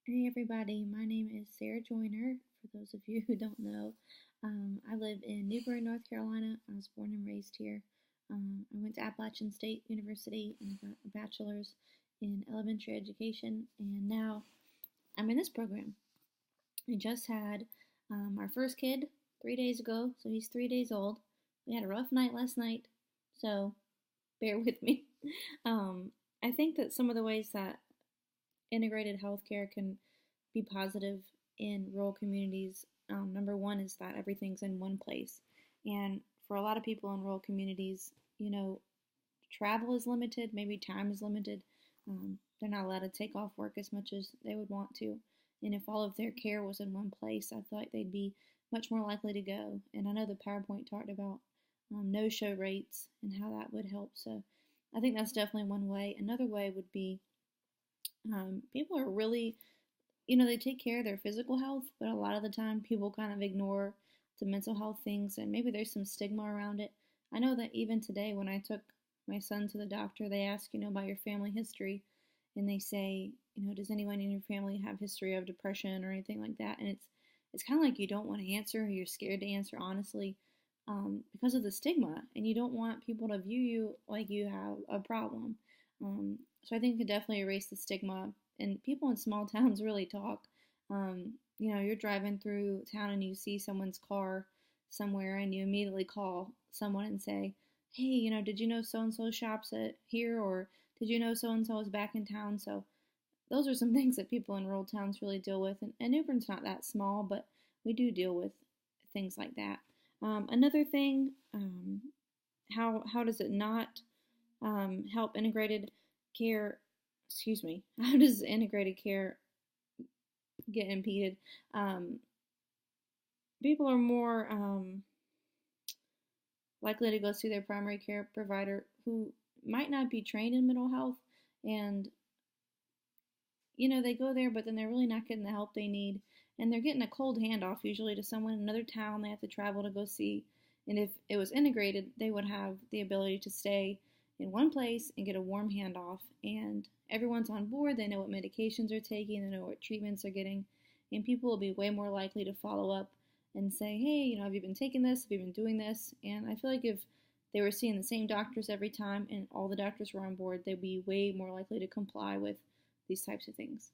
Hey everybody, my name is Sarah Joyner. For those of you who don't know, I live in Newberry, North Carolina. I was born and raised here. I went to Appalachian State University and got a bachelor's in elementary education, and now I'm in this program. We just had our first kid 3 days ago, so he's 3 days old. We had a rough night last night, so bear with me. I think that some of the ways that integrated healthcare can be positive in rural communities. Number one is that everything's in one place. And for a lot of people in rural communities, travel is limited, maybe time is limited. They're not allowed to take off work as much as they would want to. And if all of their care was in one place, I feel like they'd be much more likely to go. And I know the PowerPoint talked about no-show rates and how that would help. So I think that's definitely one way. Another way would be people are really, they take care of their physical health, but a lot of the time people kind of ignore the mental health things, and maybe there's some stigma around it. I know that even today, when I took my son to the doctor, they ask, about your family history, and they say, does anyone in your family have history of depression or anything like that? And it's kind of like you don't want to answer, or you're scared to answer honestly, because of the stigma, and you don't want people to view you like you have a problem. So I think it could definitely erase the stigma. And people in small towns really talk. You're driving through town and you see someone's car somewhere, and you immediately call someone and say, "Hey, did you know so and so shops at here?" Or "Did you know so and so is back in town?" So those are some things that people in rural towns really deal with. And Newbern's not that small, but we do deal with things like that. Another thing, how does it not help integrated care? Excuse me. How does integrated care get impeded? People are more likely to go see their primary care provider who might not be trained in mental health, and they go there, but then they're really not getting the help they need, and they're getting a cold handoff usually to someone in another town they have to travel to go see. And if it was integrated, they would have the ability to stay in one place and get a warm handoff, and everyone's on board. They know what medications they're taking, they know what treatments they're getting, and people will be way more likely to follow up and say, "Hey, have you been taking this? Have you been doing this?" And I feel like if they were seeing the same doctors every time and all the doctors were on board, they'd be way more likely to comply with these types of things.